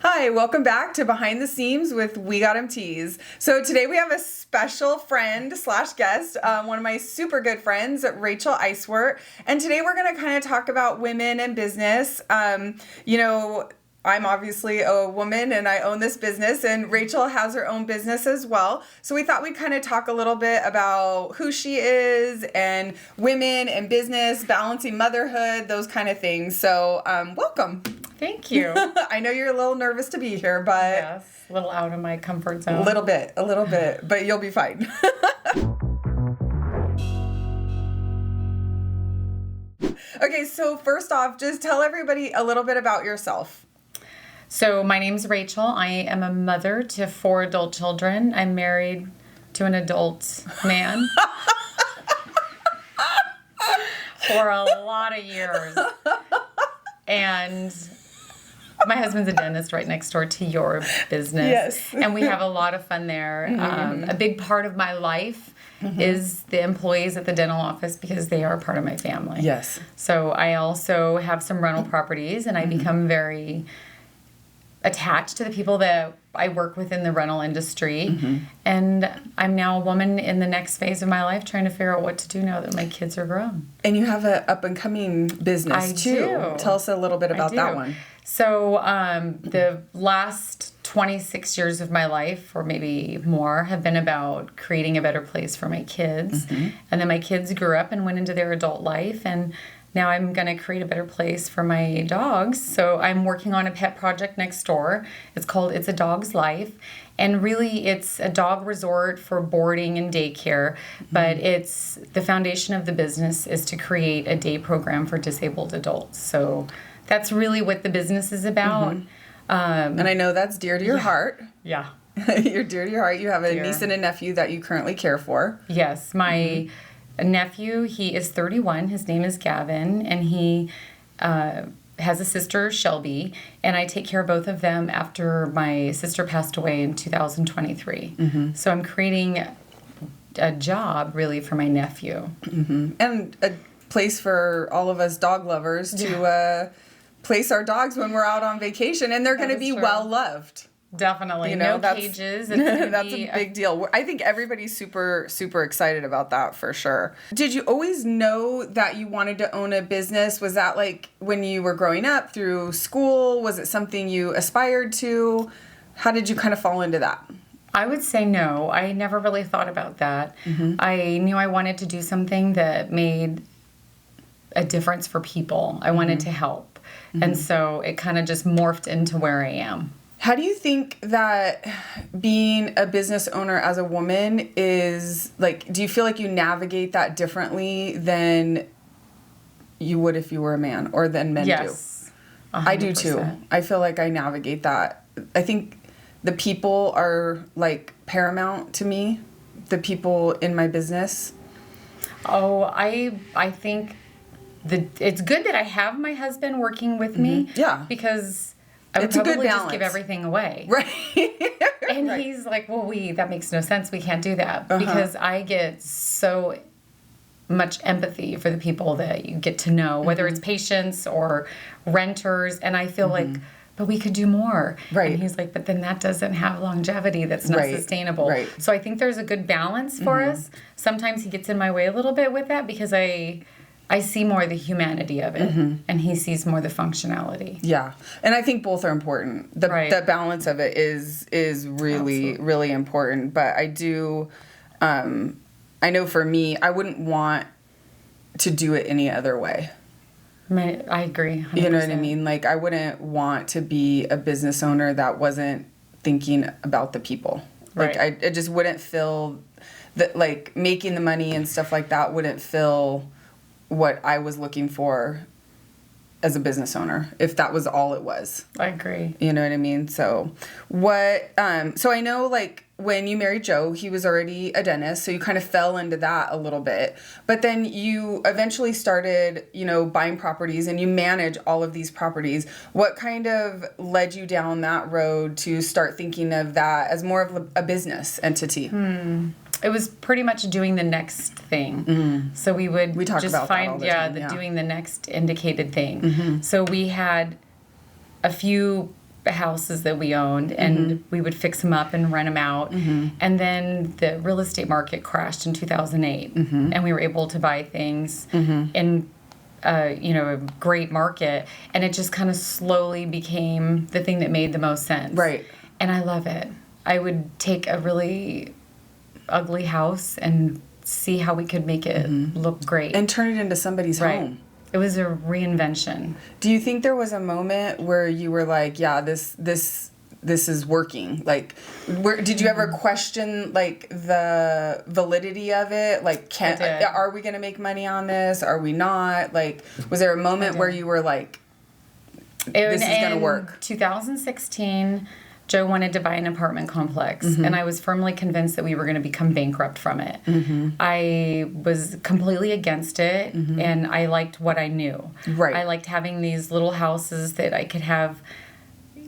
Hi, welcome back to Behind the Seams with WeGotEm Teas. So today we have a special friend / guest, one of my super good friends, Rachel Eiswert. And today we're going to kind of talk about women and business. I'm obviously a woman and I own this business, and Rachel has her own business as well. So we thought we'd kind of talk a little bit about who she is and women and business, balancing motherhood, those kind of things. So welcome. Thank you. I know you're a little nervous to be here, but... Yes, a little out of my comfort zone. A little bit, but you'll be fine. Okay, so first off, just tell everybody a little bit about yourself. So my name's Rachel. I am a mother to 4 adult children. I'm married to an adult man for a lot of years. And my husband's a dentist right next door to your business. Yes. And we have a lot of fun there. A big part of my life is the employees at the dental office because they are part of my family. Yes. So I also have some rental properties, and I become very attached to the people that I work with in the rental industry. And I'm now a woman in the next phase of my life trying to figure out what to do now that my kids are grown. And you have an up-and-coming business, too. Do. Tell us a little bit about that one. So the last 26 years of my life, or maybe more, have been about creating a better place for my kids. And then my kids grew up and went into their adult life, and now I'm going to create a better place for my dogs. So I'm working on a pet project next door. It's called It's a Dog's Life. And really, it's a dog resort for boarding and daycare. But it's the foundation of the business is to create a day program for disabled adults. So that's really what the business is about. And I know that's dear to your heart. Yeah. You're dear to your heart. You have a niece and a nephew that you currently care for. Yes. My nephew, he is 31. His name is Gavin, and he has a sister, Shelby, and I take care of both of them after my sister passed away in 2023. So I'm creating a job, really, for my nephew. And a place for all of us dog lovers to place our dogs when we're out on vacation, and they're going to be well-loved. Definitely. No cages. That's a big deal. I think everybody's super, super excited about that for sure. Did you always know that you wanted to own a business? Was that like when you were growing up through school? Was it something you aspired to? How did you kind of fall into that? I would say no. I never really thought about that. I knew I wanted to do something that made a difference for people. I wanted to help. And so it kind of just morphed into where I am. How do you think that being a business owner as a woman is, like, do you feel like you navigate that differently than you would if you were a man or than men do? Yes. 100%. I do too. I feel like I navigate that. I think the people are, like, paramount to me, the people in my business. Oh, I think it's good that I have my husband working with me. Yeah. Because I would It's a good probably just balance. give everything away. Right. And he's like, well, that makes no sense. We can't do that. Because I get so much empathy for the people that you get to know, whether it's patients or renters. And I feel like, but we could do more. Right. And he's like, but then that doesn't have longevity. That's not sustainable. Right. So I think there's a good balance for us. Sometimes he gets in my way a little bit with that because I see more the humanity of it, and he sees more the functionality. Yeah, and I think both are important. The balance of it is really, really important. But I do, I know for me, I wouldn't want to do it any other way. I agree. 100%. You know what I mean? Like, I wouldn't want to be a business owner that wasn't thinking about the people. Like, I just wouldn't feel that, like, making the money and stuff like that wouldn't fill what I was looking for as a business owner, if that was all it was. I agree. You know what I mean? So so I know, like, when you married Joe, he was already a dentist, so you kind of fell into that a little bit. But then you eventually started, buying properties, and you manage all of these properties. What kind of led you down that road to start thinking of that as more of a business entity? It was pretty much doing the next thing. So we would talk just about find, that all the time, doing the next indicated thing. So we had a few houses that we owned, and we would fix them up and rent them out. And then the real estate market crashed in 2008, and we were able to buy things in a great market, and it just kind of slowly became the thing that made the most sense. Right. And I love it. I would take a really ugly house and see how we could make it look great. And turn it into somebody's home. It was a reinvention. Do you think there was a moment where you were like, yeah, this is working? Like, did you ever question, like, the validity of it? Like, are we going to make money on this? Are we not? Like, was there a moment where you were like, this is going to work? In 2016, Joe wanted to buy an apartment complex, and I was firmly convinced that we were going to become bankrupt from it. I was completely against it, and I liked what I knew. Right. I liked having these little houses that I could have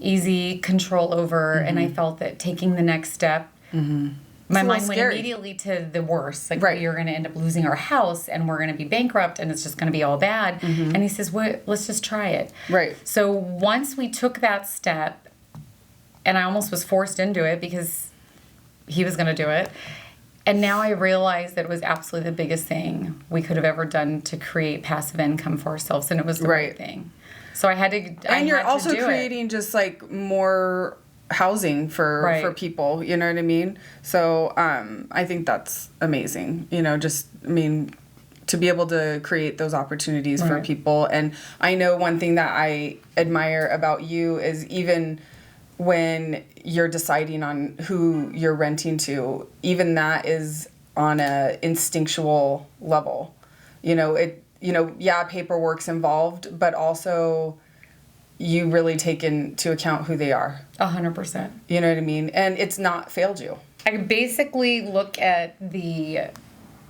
easy control over, and I felt that taking the next step, my mind went immediately to the worst. Like, we are going to end up losing our house, and we're going to be bankrupt, and it's just going to be all bad. And he says, "What? Let's just try it." Right. So once we took that step, and I almost was forced into it because he was going to do it. And now I realize that it was absolutely the biggest thing we could have ever done to create passive income for ourselves. And it was the right thing. So I had to And you're also creating just like more housing for people. You know what I mean? So I think that's amazing. To be able to create those opportunities for people. And I know one thing that I admire about you is even when you're deciding on who you're renting to, even that is on a instinctual level. Paperwork's involved, but also you really take into account who they are. 100%. You know what I mean? And it's not failed you. I basically look at the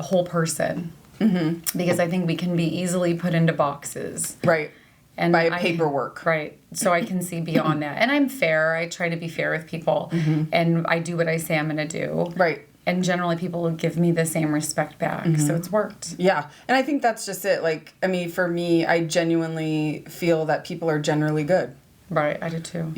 whole person because I think we can be easily put into boxes. Right. And by paperwork. Right. So I can see beyond that. And I'm fair. I try to be fair with people. And I do what I say I'm going to do. Right. And generally people will give me the same respect back. So it's worked. Yeah. And I think that's just it. Like, I mean, for me, I genuinely feel that people are generally good. Right. I do too.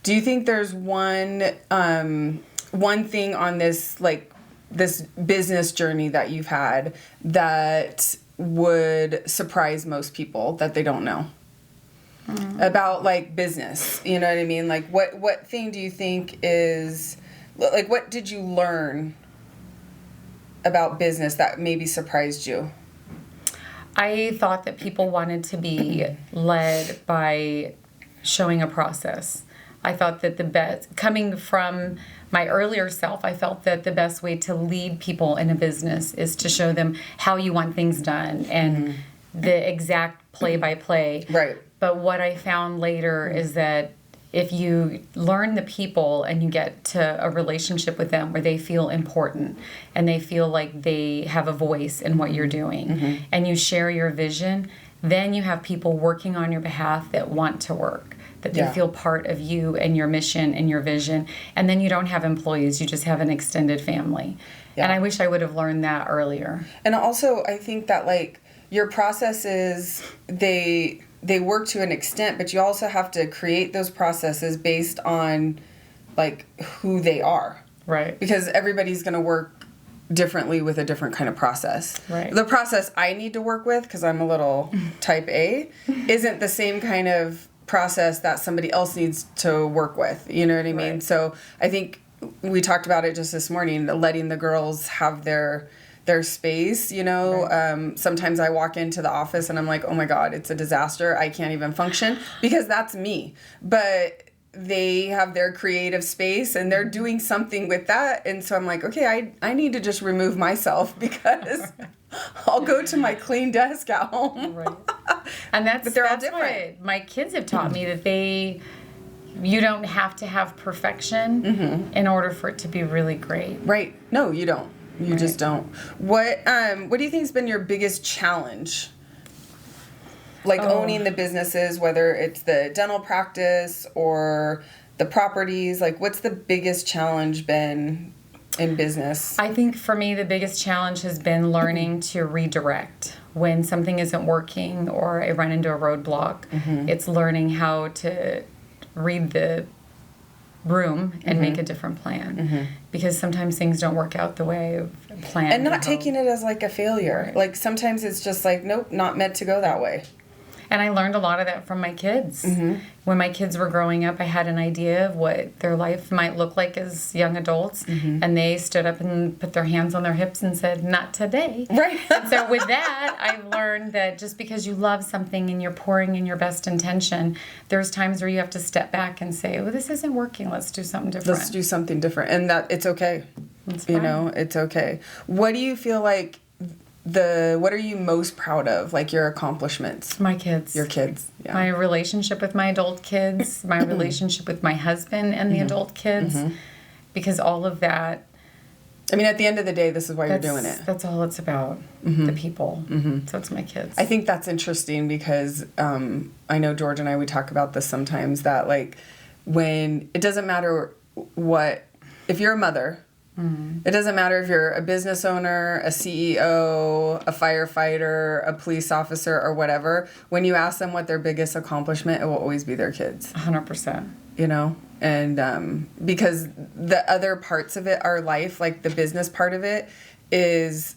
Do you think there's one thing on this, like, this business journey that you've had that would surprise most people that they don't know about, like, business? You know what I mean? Like, what thing do you think is, like, what did you learn about business that maybe surprised you? I thought that people wanted to be led by showing a process. I thought that the best, coming from my earlier self, I felt that the best way to lead people in a business is to show them how you want things done and the exact play-by-play. Right. But what I found later is that if you learn the people and you get to a relationship with them where they feel important and they feel like they have a voice in what you're doing and you share your vision, then you have people working on your behalf that want to work, that they feel part of you and your mission and your vision. And then you don't have employees, you just have an extended family. Yeah. And I wish I would have learned that earlier. And also, I think that, like, your processes, they work to an extent, but you also have to create those processes based on, like, who they are. Right. Because everybody's going to work differently with a different kind of process. Right. The process I need to work with, because I'm a little type A, isn't the same kind of process that somebody else needs to work with. You know what I mean? Right. So I think we talked about it just this morning, letting the girls have their space, you know. Right. Sometimes I walk into the office and I'm like, oh my God, it's a disaster. I can't even function, because that's me. But they have their creative space and they're doing something with that. And so I'm like, okay, I need to just remove myself, because I'll go to my clean desk at home. Right. And that's all different. What my kids have taught me, that you don't have to have perfection in order for it to be really great. Right. No, you don't. You just don't. What do you think has been your biggest challenge? Like owning the businesses, whether it's the dental practice or the properties, like, what's the biggest challenge been in business? I think for me, the biggest challenge has been learning to redirect when something isn't working or I run into a roadblock. It's learning how to read the room and make a different plan. Because sometimes things don't work out the way planned. And not taking it as like a failure. Right. Like sometimes it's just like, nope, not meant to go that way. And I learned a lot of that from my kids. When my kids were growing up, I had an idea of what their life might look like as young adults. And they stood up and put their hands on their hips and said, not today. Right. And so with that, I've learned that just because you love something and you're pouring in your best intention, there's times where you have to step back and say, oh, this isn't working. Let's do something different. Let's do something different. And that it's okay. It's fine. You know, it's okay. What do you feel like what are you most proud of? Like your accomplishments? My kids. Your kids. Yeah. My relationship with my adult kids, my relationship with my husband and the adult kids, because all of that. I mean, at the end of the day, this is why you're doing it. That's all it's about, the people. So it's my kids. I think that's interesting because I know George and I, we talk about this sometimes, that like when it doesn't matter if you're a mother, it doesn't matter if you're a business owner, a CEO, a firefighter, a police officer, or whatever. When you ask them what their biggest accomplishment, it will always be their kids. 100%. You know? And because the other parts of it, our life, like the business part of it, is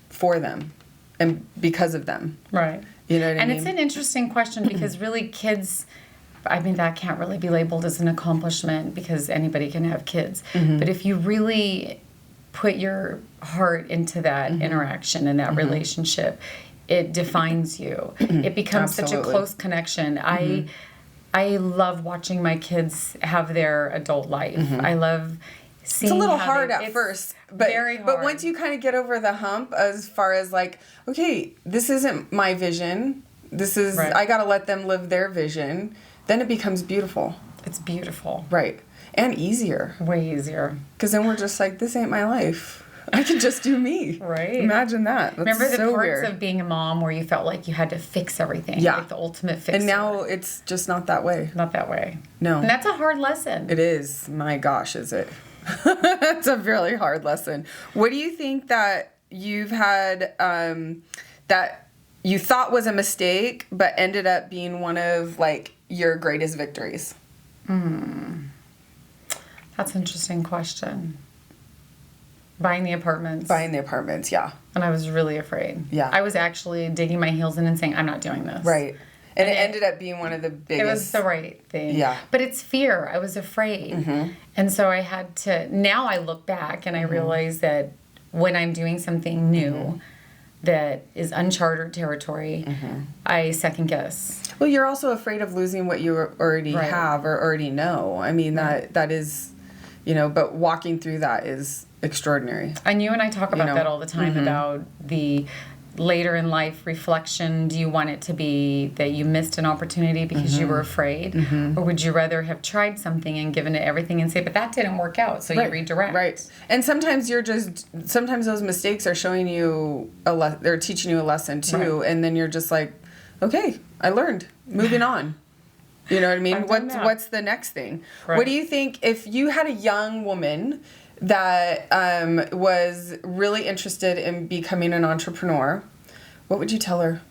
for them and because of them. Right. You know what I mean? And it's an interesting question because really kids, I mean, that can't really be labeled as an accomplishment because anybody can have kids. But if you really put your heart into that interaction and that relationship, it defines you. It becomes such a close connection. I love watching my kids have their adult life. I love seeing. It's a little hard at first, but very hard. But once you kind of get over the hump, as far as like, okay, this isn't my vision. This is I got to let them live their vision. Then it becomes beautiful. It's beautiful. Right. And easier. Way easier. Because then we're just like, this ain't my life. I can just do me. Right. Imagine that. That's Remember the so parts weird. of being a mom where you felt like you had to fix everything? Yeah. Like the ultimate fixer. And now it's just not that way. Not that way. No. And that's a hard lesson. It is. My gosh, is it? It's a really hard lesson. What do you think that you've had that you thought was a mistake but ended up being one of like your greatest victories? That's an interesting question. Buying the apartments. Buying the apartments, yeah. And I was really afraid. Yeah. I was actually digging my heels in and saying, I'm not doing this. Right. And it ended up being one of the biggest. It was the right thing. Yeah. But it's fear. I was afraid. And so I had to, now I look back and I realize that when I'm doing something new that is uncharted territory, I second guess. Well, you're also afraid of losing what you already have or already know. I mean, that is, you know, but walking through that is extraordinary. And you and I talk about that all the time, about the later in life reflection. Do you want it to be that you missed an opportunity because you were afraid? Or would you rather have tried something and given it everything and say, but that didn't work out, so you redirect? Right. And sometimes sometimes those mistakes are showing you they're teaching you a lesson too, and then you're just like, okay, I learned. Moving on. You know what I mean? What's the next thing? Right. What do you think if you had a young woman that was really interested in becoming an entrepreneur, what would you tell her?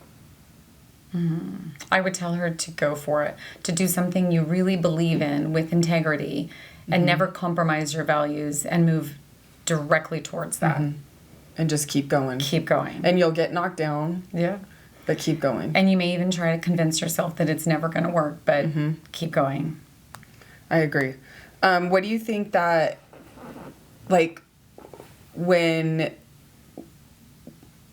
I would tell her to go for it, to do something you really believe in with integrity and never compromise your values and move directly towards that. And just keep going. Keep going. And you'll get knocked down. Yeah. But keep going. And you may even try to convince yourself that it's never going to work, but keep going. I agree. What do you think that, like, when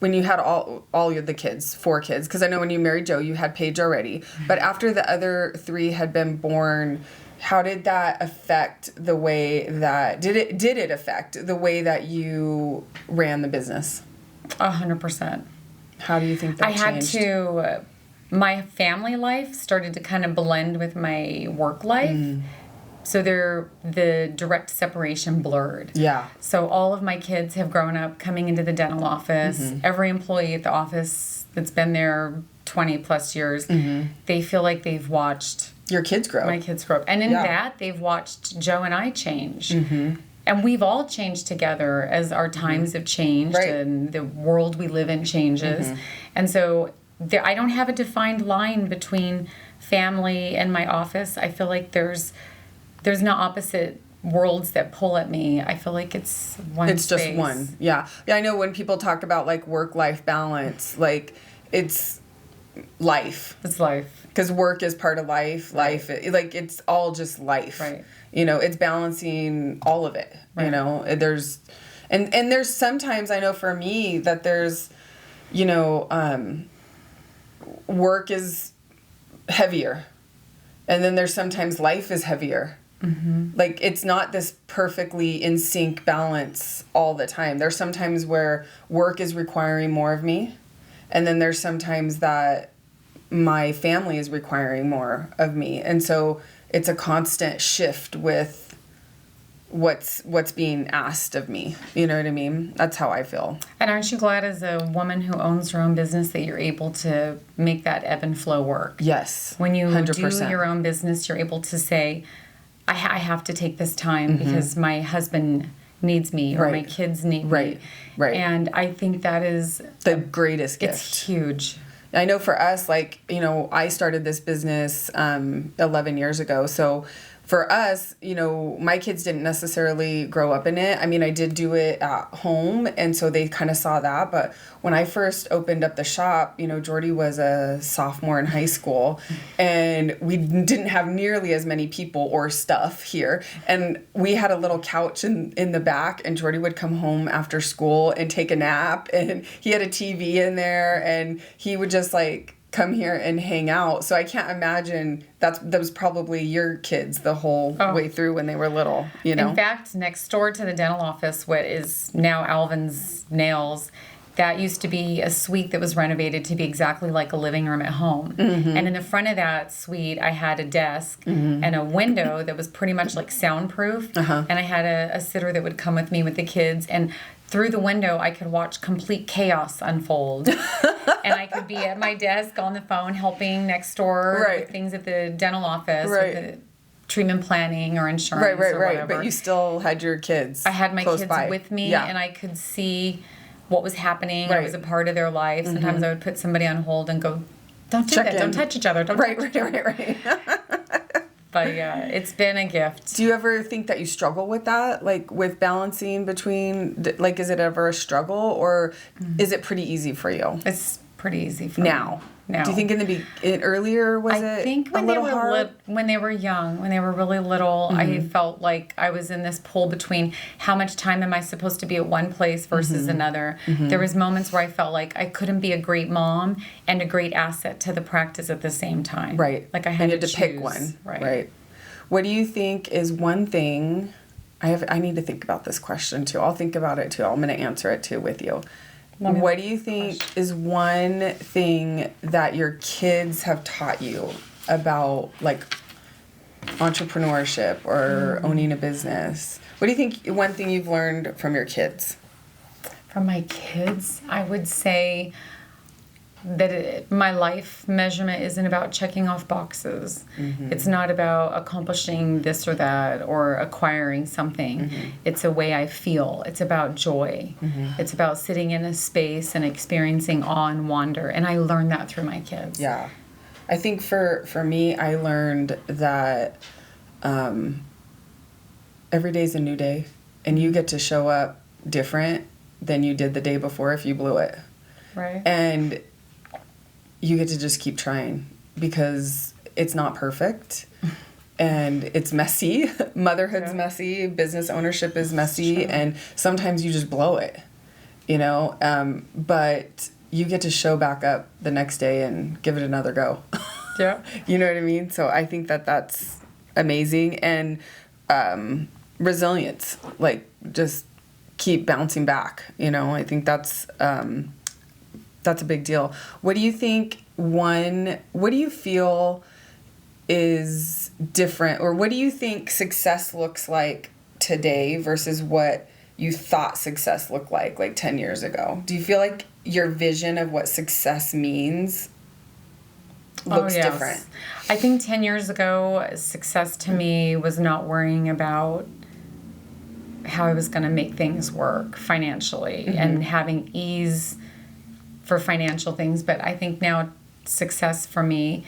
you had all the kids, 4 kids, because I know when you married Joe, you had Paige already, but after the other 3 had been born, how did that affect the way that, did it affect the way that you ran the business? 100%. How do you think that changed? I had to, my family life started to kind of blend with my work life. So the direct separation blurred. Yeah. So all of my kids have grown up coming into the dental office. Every employee at the office that's been there 20 plus years, they feel like they've watched your kids grow. My kids grow up. And in that, they've watched Joe and I change. And we've all changed together as our times have changed and the world we live in changes. And so I don't have a defined line between family and my office, I feel like there's no opposite worlds that pull at me. I feel like it's one It's space. just one. Yeah. Yeah, I know when people talk about like work-life balance, like it's life. It's life. Because work is part of life. Life, like it's all just life. Right. You know, it's balancing all of it. Right. You know, there's, and there's sometimes I know for me that there's, you know, work is heavier, and then there's sometimes life is heavier. Mm-hmm. Like it's not this perfectly in sync balance all the time. There's sometimes where work is requiring more of me, and then there's sometimes that my family is requiring more of me, and so it's a constant shift with what's being asked of me. You know what I mean? That's how I feel. And aren't you glad as a woman who owns her own business that you're able to make that ebb and flow work? Yes. When you 100%. do your own business, you're able to say, I have to take this time because my husband needs me or my kids need me. Right. And I think that is the greatest gift. It's huge. I know for us, like, you know, I started this business 11 years ago. So for us, you know, my kids didn't necessarily grow up in it. I mean, I did do it at home, and so they kind of saw that. But when I first opened up the shop, you know, Jordy was a sophomore in high school, and we didn't have nearly as many people or stuff here. And we had a little couch in the back, and Jordy would come home after school and take a nap, and he had a TV in there, and he would just like come here and hang out. So I can't imagine that was probably your kids the whole way through when they were little, you know? In fact, next door to the dental office, what is now Alvin's Nails, that used to be a suite that was renovated to be exactly like a living room at home. Mm-hmm. And in the front of that suite, I had a desk and a window that was pretty much like soundproof. And I had a sitter that would come with me with the kids. And through the window, I could watch complete chaos unfold. And I could be at my desk on the phone helping next door with things at the dental office, with the treatment planning or insurance or whatever. But you still had your kids. I had my kids by. with me, and I could see what was happening. I was a part of their life. Sometimes I would put somebody on hold and go, don't do that. Don't touch each other. Don't touch each other. Right. But yeah, it's been a gift. Do you ever think that you struggle with that? Like with balancing between, like, is it ever a struggle, or is it pretty easy for you? It's pretty easy for me. Now. Do you think earlier was I it think when a little hard? When they were young, when they were really little, I felt like I was in this pull between how much time am I supposed to be at one place versus another. There was moments where I felt like I couldn't be a great mom and a great asset to the practice at the same time. Right. Like I had to pick one. Right. What do you think is one thing? I need to think about this question too. I'll think about it too. I'm going to answer it too with you. What do you think is one thing that your kids have taught you about, like, entrepreneurship or owning a business? What do you think one thing you've learned from your kids? From my kids, I would say that my life measurement isn't about checking off boxes. It's not about accomplishing this or that or acquiring something. It's a way I feel. It's about joy. It's about sitting in a space and experiencing awe and wonder. And I learned that through my kids. Yeah. I think for me, I learned that every day's a new day, and you get to show up different than you did the day before if you blew it. Right. And you get to just keep trying because it's not perfect and it's messy. Motherhood's messy. Business ownership is messy. And sometimes you just blow it, you know? But you get to show back up the next day and give it another go. Yeah. You know what I mean? So I think that that's amazing. And resilience, like just keep bouncing back, you know? I think that's a big deal. What do you think what do you feel is different, or what do you think success looks like today versus what you thought success looked like 10 years ago? Do you feel like your vision of what success means looks different? I think 10 years ago, success to me was not worrying about how I was going to make things work financially and having ease for financial things. But I think now success for me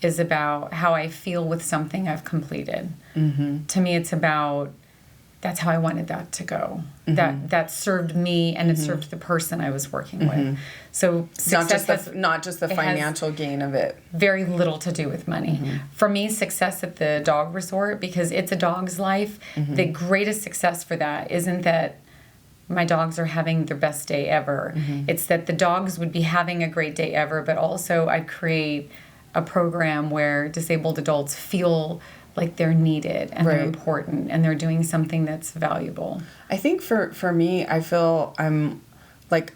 is about how I feel with something I've completed. To me, it's about that's how I wanted that to go. That served me and it served the person I was working with. So success not just the financial gain of it. Very little to do with money. For me, success at the dog resort, because it's a dog's life, the greatest success for that isn't that my dogs are having their best day ever. It's that the dogs would be having a great day ever, but also I'd create a program where disabled adults feel like they're needed and they're important and they're doing something that's valuable. I think for me, I feel I'm like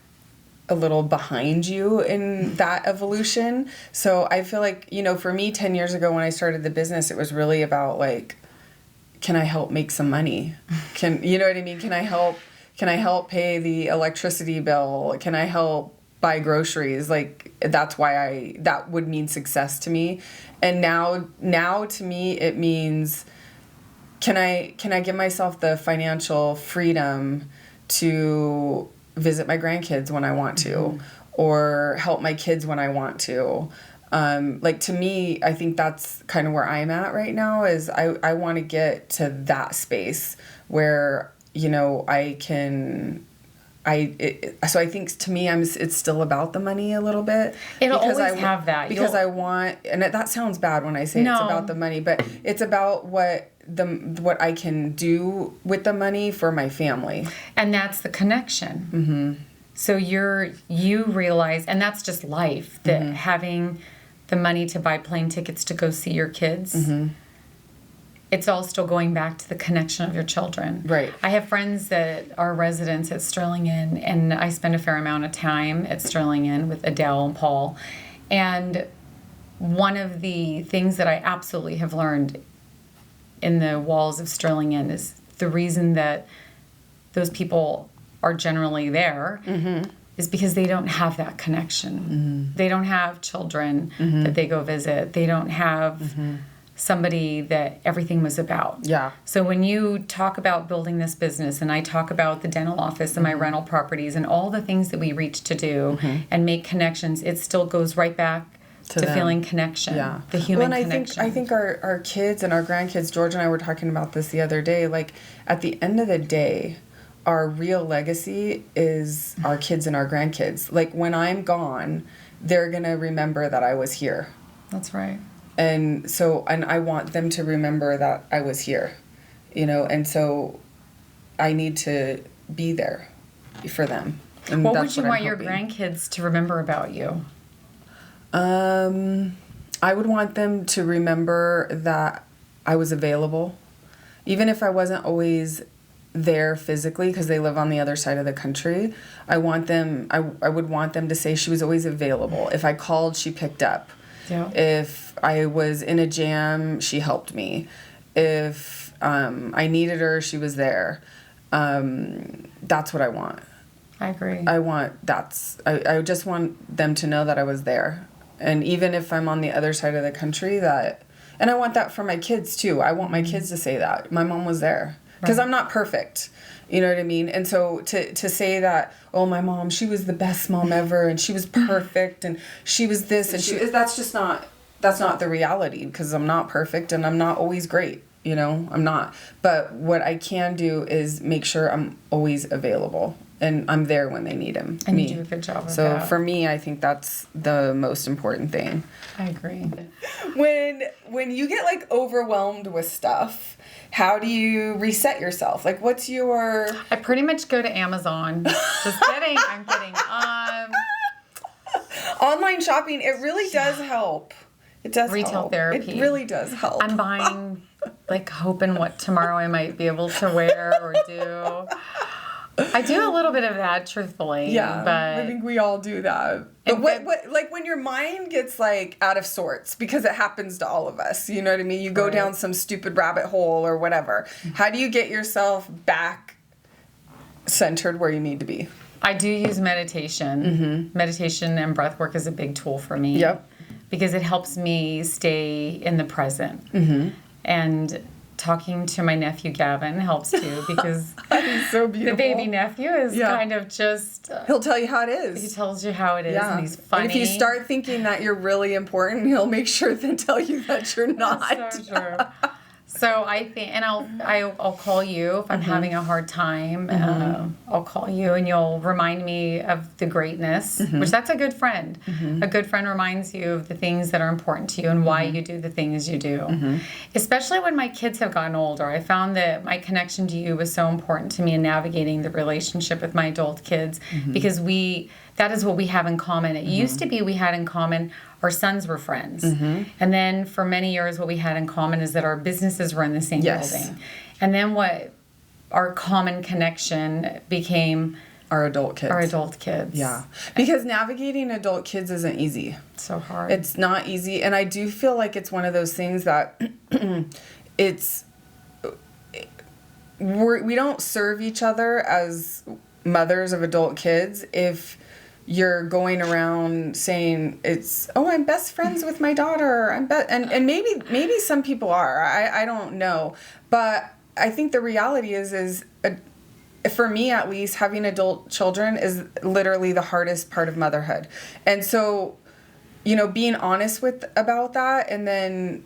a little behind you in that evolution. So I feel like, you know, for me 10 years ago when I started the business, it was really about like, can I help make some money? You know what I mean? Can I help pay the electricity bill? Can I help buy groceries? Like that's why that would mean success to me. And now to me it means can I give myself the financial freedom to visit my grandkids when I want to or help my kids when I want to. Like to me, I think that's kind of where I'm at right now is I want to get to that space where, you know, so I think to me, it's still about the money a little bit. It'll always have that. Because I want, and that sounds bad when I say it's about the money, but it's about what I can do with the money for my family. And that's the connection. So you realize, and that's just life, that having the money to buy plane tickets to go see your kids, it's all still going back to the connection of your children. Right. I have friends that are residents at Sterling Inn, and I spend a fair amount of time at Sterling Inn with Adele and Paul. And one of the things that I absolutely have learned in the walls of Sterling Inn is the reason that those people are generally there is because they don't have that connection. They don't have children that they go visit. They don't have somebody that everything was about. Yeah. So when you talk about building this business and I talk about the dental office and my rental properties and all the things that we reach to do and make connections, it still goes right back to feeling connection. Yeah. The human connection. I think our kids and our grandkids, George and I were talking about this the other day, like at the end of the day, our real legacy is our kids and our grandkids. Like when I'm gone, they're going to remember that I was here. That's right. And I want them to remember that I was here, you know, and so I need to be there for them. And what would you want your grandkids to remember about you? I would want them to remember that I was available, even if I wasn't always there physically because they live on the other side of the country. I would want them to say she was always available. If I called, she picked up. Yeah. If I was in a jam, she helped me. If I needed her, she was there. That's what I want. I agree. I just want them to know that I was there. And even if I'm on the other side of the country, and I want that for my kids too. I want my kids to say that my mom was there. Because I'm not perfect. You know what I mean? And so to say that, oh, my mom, she was the best mom ever, and she was perfect, and she was this, and that's not the reality, because I'm not perfect, and I'm not always great, you know? I'm not. But what I can do is make sure I'm always available, and I'm there when they need him. And you do a good job of that. So for me, I think that's the most important thing. I agree. When you get, like, overwhelmed with stuff, how do you reset yourself? Like, what's your... I pretty much go to Amazon. Just kidding. I'm kidding. Online shopping, it really does help. It does Retail help. therapy. It really does help. I'm buying, like, hoping what tomorrow I might be able to wear or do. I do a little bit of that, truthfully. Yeah, but I think we all do that. But what like when your mind gets like out of sorts, because it happens to all of us, you know what I mean? You go down some stupid rabbit hole or whatever. How do you get yourself back centered where you need to be? I do use meditation. Meditation and breath work is a big tool for me. Yep. Because it helps me stay in the present. And talking to my nephew Gavin helps too, because He's so beautiful. the baby nephew is kind of just... he'll tell you how it is. He tells you how it is, and he's funny. And if you start thinking that you're really important, he'll make sure to tell you that you're not. That's so true. So I think, and I'll call you if I'm having a hard time. I'll call you, and you'll remind me of the greatness, which that's a good friend. A good friend reminds you of the things that are important to you and why you do the things you do. Especially when my kids have gotten older, I found that my connection to you was so important to me in navigating the relationship with my adult kids, because that is what we have in common. It used to be we had in common our sons were friends. And then for many years, what we had in common is that our businesses were in the same building. And then what our common connection became... Our adult kids. Yeah. Because navigating adult kids isn't easy. It's so hard. It's not easy. And I do feel like it's one of those things that we don't serve each other as mothers of adult kids if you're going around saying I'm best friends with my daughter. And maybe some people are. I don't know. But I think the reality is for me at least, having adult children is literally the hardest part of motherhood. And so, being honest about that, and then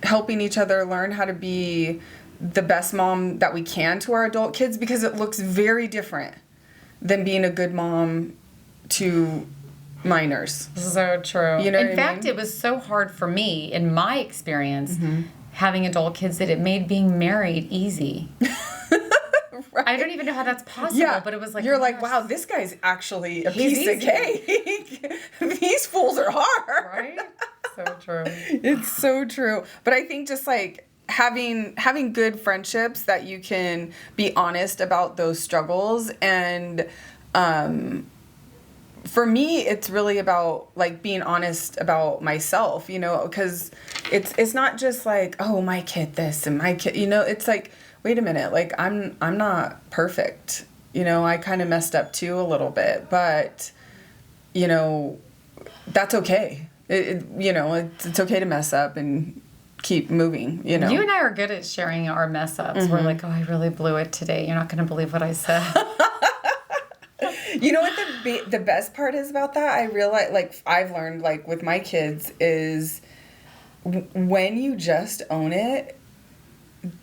helping each other learn how to be the best mom that we can to our adult kids, because it looks very different than being a good mom to minors. So true. In fact, it was so hard for me, in my experience, having adult kids, that it made being married easy. Right. I don't even know how that's possible, but it was like... You're like, wow, this guy's actually a piece of cake. These fools are hard. Right? So true. It's so true. But I think just like having good friendships that you can be honest about those struggles, and for me it's really about like being honest about myself, because it's not just like, oh, my kid this and my kid, it's like, wait a minute, like I'm not perfect, I kind of messed up too a little bit, but that's okay. It's okay to mess up and keep moving, You and I are good at sharing our mess ups. We're like, oh, I really blew it today. You're not going to believe what I said. You know what the best part is about that? I realize, like, I've learned, like, with my kids is when you just own it,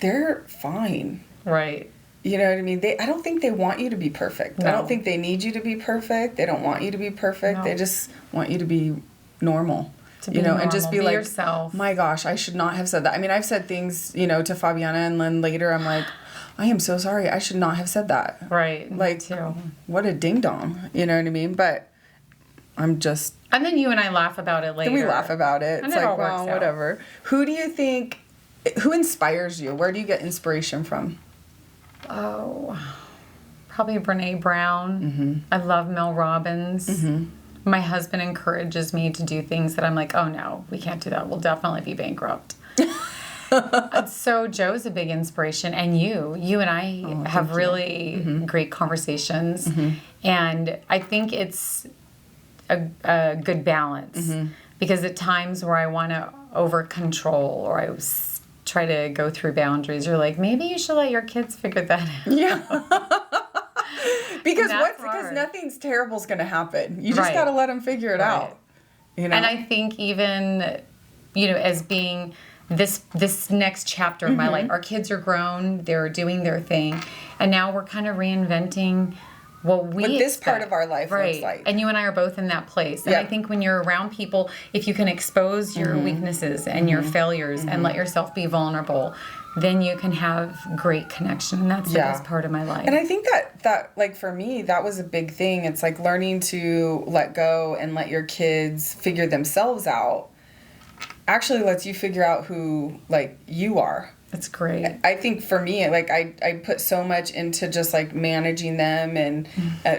they're fine. Right. You know what I mean? I don't think they want you to be perfect. No. I don't think they need you to be perfect. They don't want you to be perfect. No. They just want you to be normal. And just be like, yourself. My gosh, I should not have said that. I mean, I've said things, to Fabiana, and then later I'm like, I am so sorry. I should not have said that. Right. Like, too. What a ding dong. You know what I mean? But I'm just... And then you and I laugh about it later. Then we laugh about it. And it's like, well, whatever. Who inspires you? Where do you get inspiration from? Oh, probably Brene Brown. I love Mel Robbins. My husband encourages me to do things that I'm like, oh no, we can't do that. We'll definitely be bankrupt. So Joe's a big inspiration, and you and I have really great conversations, and I think it's a good balance, because at times where I want to over control or I try to go through boundaries, you're like, maybe you should let your kids figure that out. Yeah. Because nothing's terrible is going to happen. You just got to let them figure it out. And I think even, as being this next chapter of my life, our kids are grown, they're doing their thing, and now we're kind of reinventing what this part of our life looks like. And you and I are both in that place. And I think when you're around people, if you can expose your weaknesses and your failures and let yourself be vulnerable, then you can have great connection. And that's the best part of my life. And I think that like for me, that was a big thing. It's like learning to let go and let your kids figure themselves out actually lets you figure out who like you are. It's great. I think for me, like I put so much into just like managing them and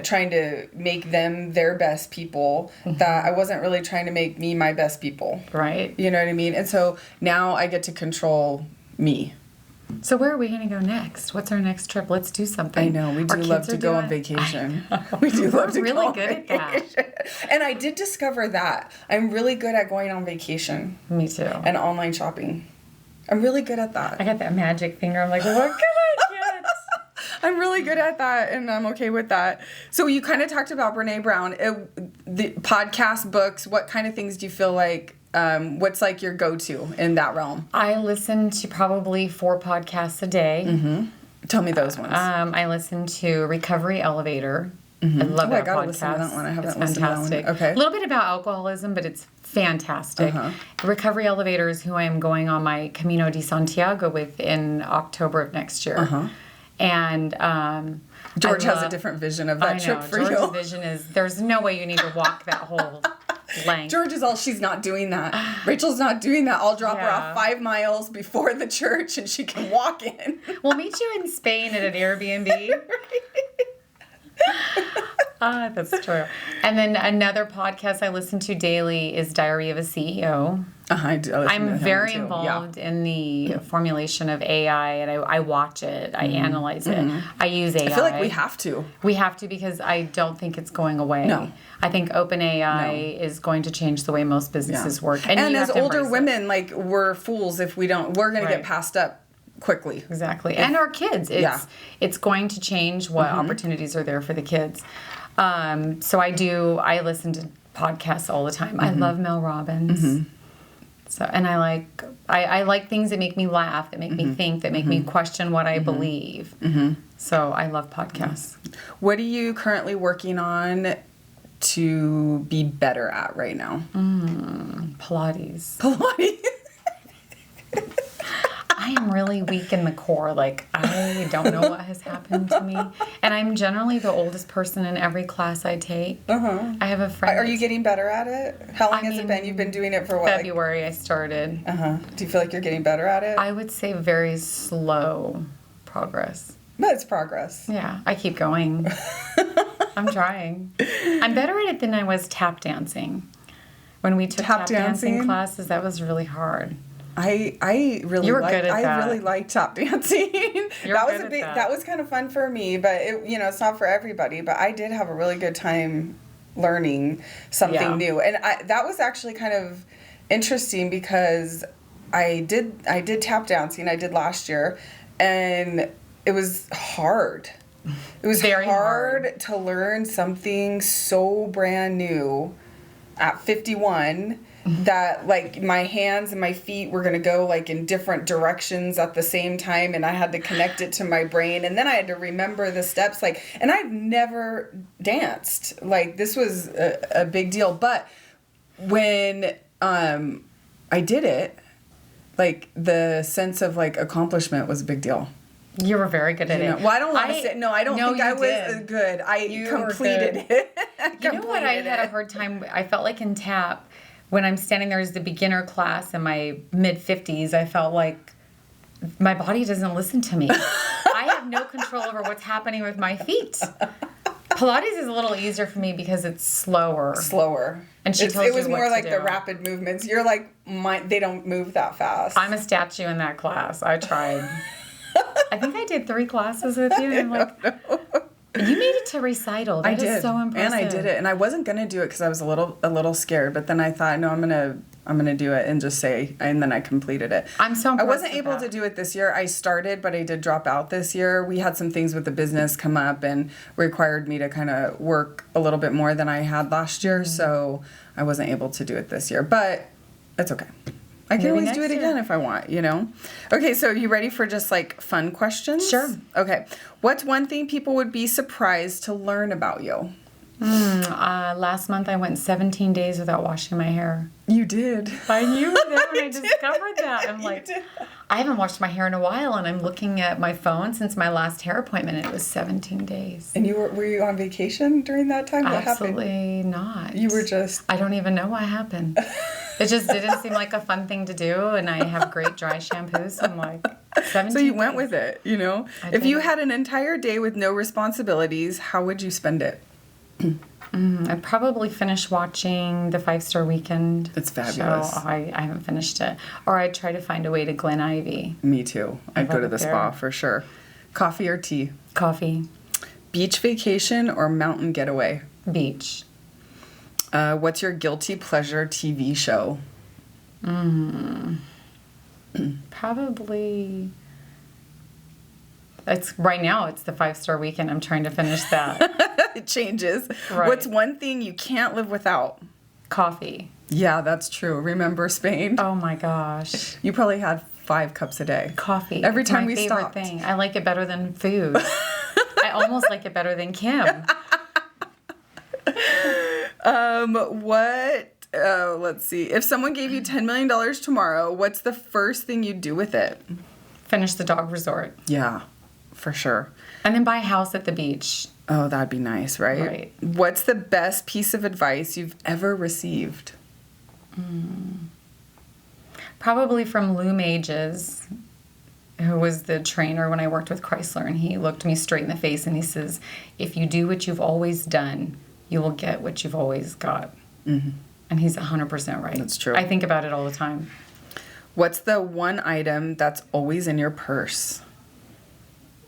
trying to make them their best people that I wasn't really trying to make me my best people. Right. You know what I mean? And so now I get to control me. So where are we going to go next? What's our next trip? Let's do something. I know. We do love to go on vacation. We do love to go on vacation. We're really good at that. And I did discover that. I'm really good at going on vacation. Me too. And online shopping. I'm really good at that. I got that magic finger. I'm like, what can I get? I'm really good at that, and I'm okay with that. So you kind of talked about Brene Brown. The podcast, books, what kind of things do you feel like, what's like your go-to in that realm? I listen to probably 4 podcasts a day. Mm-hmm. Tell me those ones. I listen to Recovery Elevator. Mm-hmm. I love that I gotta podcast. listen to that one. I haven't it's listened fantastic. to that one. Okay. A little bit about alcoholism, but it's fantastic. Recovery Elevator is who I am going on my Camino de Santiago with in October of next year. And George has a different vision of that trip for George's you. vision is there's no way you need to walk that whole length. George is all, she's not doing that. Rachel's not doing that. I'll drop her off 5 miles before the church and she can walk in. We'll meet you in Spain at an Airbnb. That's true. And then another podcast I listen to daily is Diary of a CEO. I'm very involved in the formulation of AI, and I watch it. I analyze it. I use AI. I feel like we have to. We have to, because I don't think it's going away. No. I think OpenAI is going to change the way most businesses work. And as older women, like, we're fools if we don't. We're going to get passed up quickly. Exactly. And our kids. It's going to change what opportunities are there for the kids. So I listen to podcasts all the time. I love Mel Robbins. So, and I like things that make me laugh, that make me think, that make me question what I believe. So I love podcasts. What are you currently working on to be better at right now? Pilates. Pilates. I am really weak in the core. Like, I don't know what has happened to me. And I'm generally the oldest person in every class I take. I have a friend. Are you getting better at it? How long has it been? You've been doing it for what? February I started. Do you feel like you're getting better at it? I would say very slow progress. But it's progress. Yeah, I keep going. I'm trying. I'm better at it than I was tap dancing. When we took tap dancing classes, that was really hard. I really liked tap dancing. That was kind of fun for me, but it's not for everybody. But I did have a really good time learning something new, and that was actually kind of interesting because I did tap dancing. I did last year, and it was hard. It was very hard to learn something so brand new at 51. That, like, my hands and my feet were going to go, like, in different directions at the same time, and I had to connect it to my brain, and then I had to remember the steps, like, and I've never danced. Like, this was a big deal, but when I did it, like, the sense of, like, accomplishment was a big deal. You were very good at it. Well, I don't want to say, I don't think I was good. I completed it. You know what I had a hard time, I felt like in tap, when I'm standing there as the beginner class in my mid-50s, I felt like my body doesn't listen to me. I have no control over what's happening with my feet. Pilates is a little easier for me because it's slower. And it was more like the rapid movements. You're like, they don't move that fast. I'm a statue in that class. I tried. I think I did 3 classes with you. And I'm like, you made it to recital. That is so impressive. And I did it. And I wasn't gonna do it because I was a little scared. But then I thought, no, I'm gonna do it and just say. And then I completed it. I'm so impressed. I wasn't able to do it this year. I started, but I did drop out this year. We had some things with the business come up and required me to kind of work a little bit more than I had last year. So I wasn't able to do it this year. But it's okay. I can always do it again if I want, Okay, so you ready for just, like, fun questions? Sure. Okay. What's one thing people would be surprised to learn about you? Last month I went 17 days without washing my hair. You did. I knew that when I discovered that. I'm like, I haven't washed my hair in a while, and I'm looking at my phone since my last hair appointment, and it was 17 days. And were you on vacation during that time? What happened? Absolutely not. You were just... I don't even know what happened. It just didn't seem like a fun thing to do, and I have great dry shampoos, so I'm like, 17 So you went with it, If you had an entire day with no responsibilities, how would you spend it? I'd probably finish watching the 5-Star Weekend. It's fabulous. Show. I haven't finished it. Or I'd try to find a way to Glen Ivy. Me too. I'd go to the spa for sure. Coffee or tea? Coffee. Beach vacation or mountain getaway? Beach. What's your guilty pleasure TV show? Probably. Right now it's the 5-star weekend. I'm trying to finish that. It changes. Right. What's one thing you can't live without? Coffee. Yeah, that's true. Remember Spain? Oh my gosh. You probably had 5 cups a day. Coffee. Every It's time my we favorite stopped. thing. I like it better than food. I almost like it better than Kim. Let's see. If someone gave you $10 million tomorrow, what's the first thing you'd do with it? Finish the dog resort. Yeah, for sure. And then buy a house at the beach. Oh, that'd be nice, right? Right. What's the best piece of advice you've ever received? Probably from Lou Mages, who was the trainer when I worked with Chrysler. And he looked me straight in the face and he says, if you do what you've always done, you will get what you've always got. Mm-hmm. And he's 100% right. That's true. I think about it all the time. What's the one item that's always in your purse?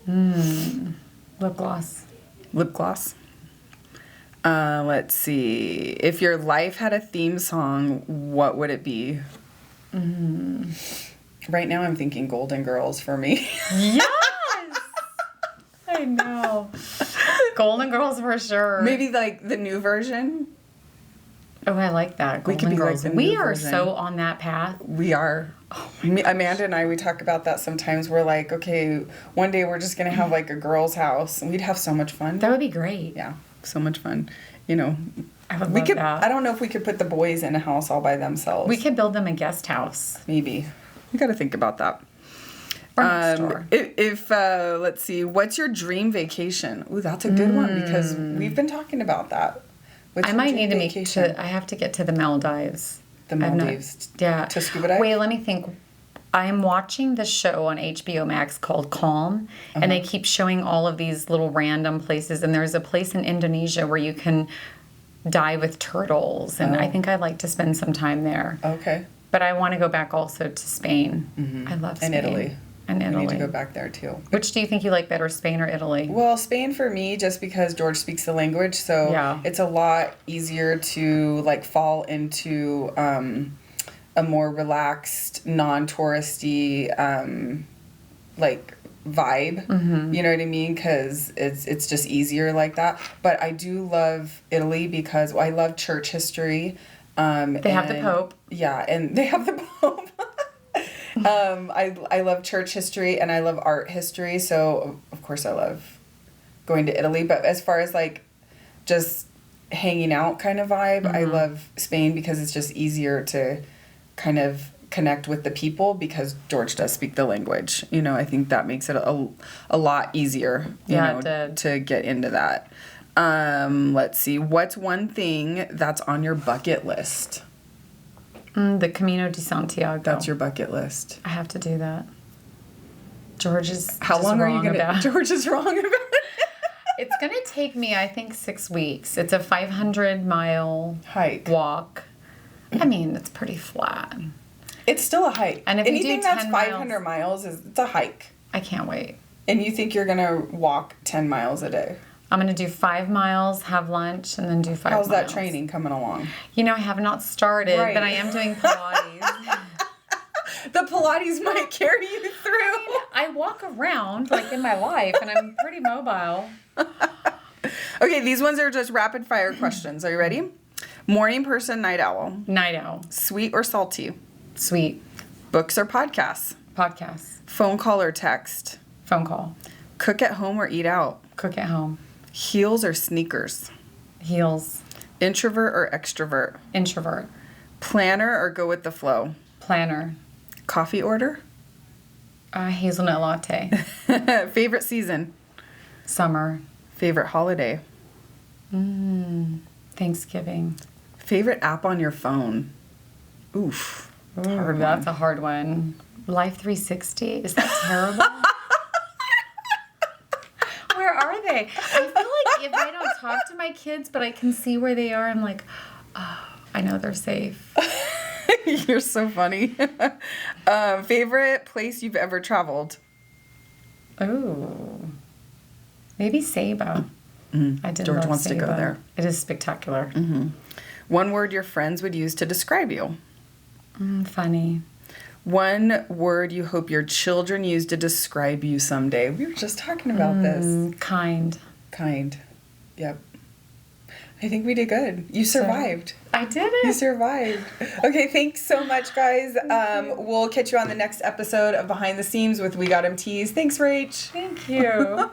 Lip gloss. Lip gloss. Let's see. If your life had a theme song, what would it be? Right now I'm thinking Golden Girls for me. Yes! I know. Golden Girls for sure. Maybe like the new version. Oh, I like that. Golden We could be like Girls. the We new are version. so on that path. We are. Amanda and I, we talk about that sometimes. We're like, okay, one day we're just going to have like a girl's house. And we'd have so much fun. That would be great. Yeah, so much fun. You know, I would we love could. that. I don't know if we could put the boys in a house all by themselves. We could build them a guest house. Maybe. We got to think about that. Or next door. If let's see, what's your dream vacation? Ooh, that's a good one because we've been talking about that. What's I your might dream need to vacation? I have to get to the Maldives. The I've not- Maldives. Yeah. To scuba dive? Wait, let me think. I'm watching the show on HBO Max called Calm, and they keep showing all of these little random places. And there's a place in Indonesia where you can dive with turtles, and I think I'd like to spend some time there. Okay. But I want to go back also to Spain. I love Spain. And Italy. And Italy. We need to go back there too. Which do you think you like better, Spain or Italy? Well, Spain for me, just because George speaks the language, so Yeah. it's a lot easier to like fall into a more relaxed, non-touristy like vibe. You know what I mean? Because it's just easier like that. But I do love Italy because I love church history. They have the Pope. Yeah, and they have the Pope. I love church history and I love art history, so of course I love going to Italy. But as far as like just hanging out kind of vibe, I love Spain because it's just easier to kind of connect with the people because George does speak the language. You know, I think that makes it a lot easier, you Yeah, know, it did. to get into that. Let's see. What's one thing that's on your bucket list? The Camino de Santiago. That's your bucket list. I have to do that. George is How just long are you wrong going to... about- George is wrong about it. It's going to take me, I think, 6 weeks. It's a 500-mile Hike. walk. I mean, it's pretty flat. It's still a hike. And if you do anything that's 10 500 miles it's a hike. I can't wait. And you think you're going to walk 10 miles a day. I'm going to do 5 miles, have lunch, and then do 5 How's miles. that training coming along? You know, I have not started, Right. but I am doing Pilates. The Pilates might carry you through. I walk around, like, in my life, and I'm pretty mobile. Okay, these ones are just rapid fire questions. Are you ready? Morning person, night owl. Night owl. Sweet or salty? Sweet. Books or podcasts? Podcast. Phone call or text? Phone call. Cook at home or eat out? Cook at home. Heels or sneakers? Heels. Introvert or extrovert? Introvert. Planner or go with the flow? Planner. Coffee order? Hazelnut latte. Favorite season? Summer. Favorite holiday? Thanksgiving. Favorite app on your phone? Oof. That's a hard one. That's a hard one. Life 360? Is that terrible? Where are they? I feel like if I don't talk to my kids, but I can see where they are, I'm like, oh, I know they're safe. You're so funny. Favorite place you've ever traveled? Oh. Maybe Saba. I did George love wants to go Saba. there. It is spectacular. One word your friends would use to describe you? Funny. One word you hope your children use to describe you someday. We were just talking about this. Kind. Kind. Yep. I think we did good. You survived. I did it. You survived. Okay, thanks so much, guys. We'll catch you on the next episode of Behind the Seams with WeGotEm Teas. Thanks, Rach. Thank you.